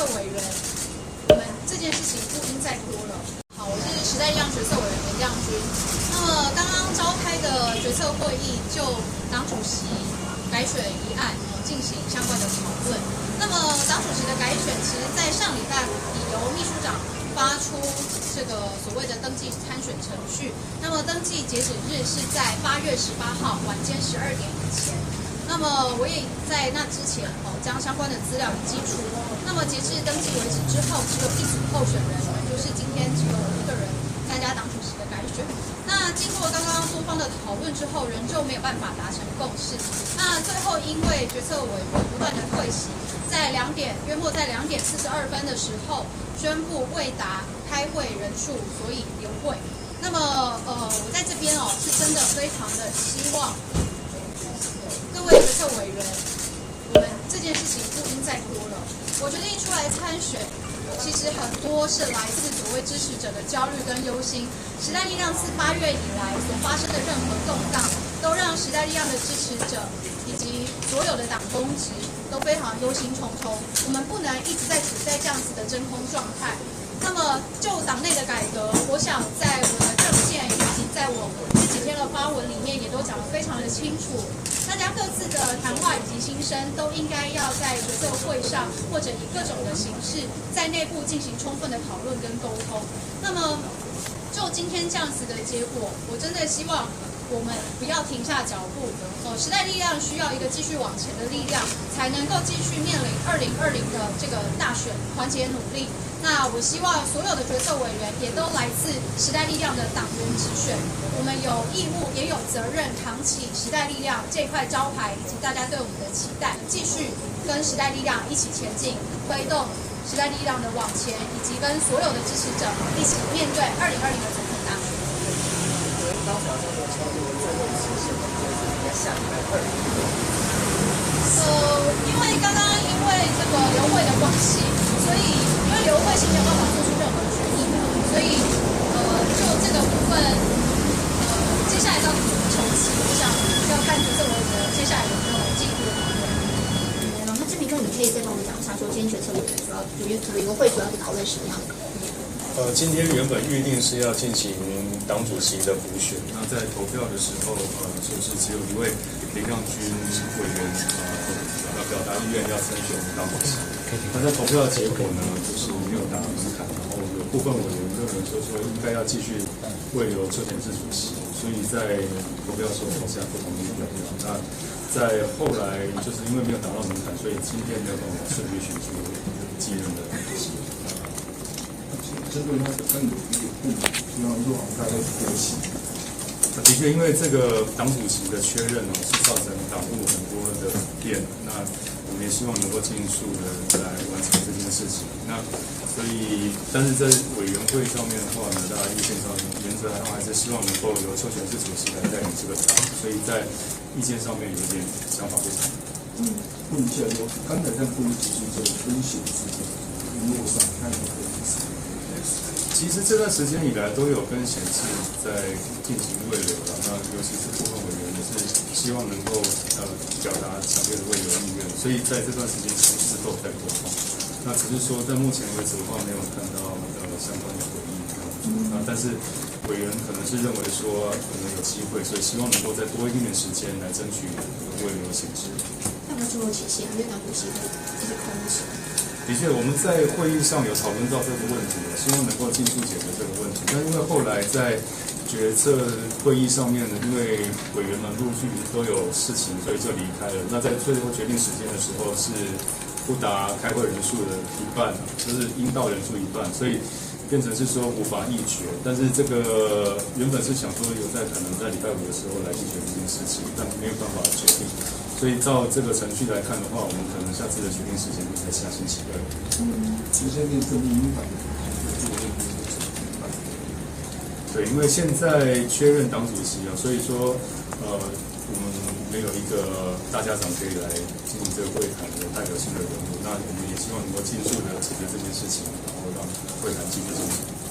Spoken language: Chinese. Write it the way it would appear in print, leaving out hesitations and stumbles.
策委员，我们这件事情不应再拖了。好，我是时代力量决策委员林亮君。那么刚刚召开的决策会议就党主席改选议案进行相关的讨论。那么党主席的改选，其实在上礼拜已由秘书长发出这个所谓的登记参选程序。那么登记截止日是在8月18号晚间12点以前。那么我也在那之前将相关的资料寄出。那么截至登记为止之后，只有一组候选人，就是今天只有我一个人参加党主席的改选。那经过刚刚多方的讨论之后，仍旧没有办法达成共识。那最后因为决策委员不断的退席，约莫在2点42分的时候宣布未达开会人数，所以留会。那么我在这边是真的非常的希望各位决策委员，我们这件事情不应再拖了。我决定出来参选，其实很多是来自所谓支持者的焦虑跟忧心。时代力量自8月以来所发生的任何动荡，都让时代力量的支持者以及所有的党公职都非常忧心忡忡。我们不能一直在处在这样子的真空状态。那么就党内的改革，我想在我的政见以及在我这几天的发文里面也都讲得非常的清楚。大家各自的谈话以及心声都应该要在决策会上，或者以各种的形式，在内部进行充分的讨论跟沟通。那么就今天这样子的结果，我真的希望我们不要停下脚步。时代力量需要一个继续往前的力量，才能够继续面临2020的这个大选，团结努力。那我希望所有的决策委员也都来自时代力量的党员直选，我们有义务也有责任扛起时代力量这块招牌，以及大家对我们的期待，继续跟时代力量一起前进，推动时代力量的往前，以及跟所有的支持者一起面对2020的总统大选。当时好像有超过最后期限的就是应该下礼拜2。因为刚刚因为这个流会的关系，所以因为流会是没有办法做出任何决议的，所以就这个部分，接下来到底怎么重启，我想要看决策委员接下来有没有进一步的讨论。那志明哥，你可以再帮我们讲一下，说今天决策委员委员会主要是讨论什么样的？今天原本预定是要进行党主席的补选，那在投票的时候，就是只有一位林亮君委员表达意愿要参选党主席。那在投票的结果呢，就是没有达到门槛，然后有部分委员认为说应该要继续慰留邱显智主席，所以在投票的时候投下不同意表决。那在后来就是因为没有达到门槛，所以今天没有办法顺利选出继任的主席。针对他的跟有一点不满，希望说大家国旗。的确，因为这个党主席的确认是造成党务很多的变，那我们也希望能够尽速的来完成这件事情。那所以，但是在委员会上面的话呢，大家意见上原则上还是希望能够由邱显智主席来带领这个党，所以在意见上面有点想法不同。问一下，说刚才在会议结束之后，分显示的联络上看有没有意思？其实这段时间以来都有跟显示在进行慰留了，那尤其是部分委员是希望能够表达强烈的慰留意愿，所以在这段时间其实都有在沟通。那只是说在目前为止的话，没有看到相关的回应。但是委员可能是认为说可能有机会，所以希望能够再多一点点时间来争取慰留显示。要不要最后期限？因为党主席会一直空着。的确，我们在会议上有讨论到这个问题，希望能够尽速解决这个问题。但因为后来在决策会议上面呢，因为委员们陆续都有事情，所以就离开了。那在最后决定时间的时候是不达开会人数的一半，就是应到人数一半，所以变成是说无法议决。但是这个原本是想说有可能在礼拜5的时候来议决这件事情，但没有办法决定。所以照这个程序来看的话，我们可能下次的决定时间就在下星期2。直接跟政民党对，因为现在确认党主席所以说我们没有一个大家长可以来进行这个会谈的代表性的人物，那我们也希望能够尽速的解决这件事情，然后让会谈继续进行。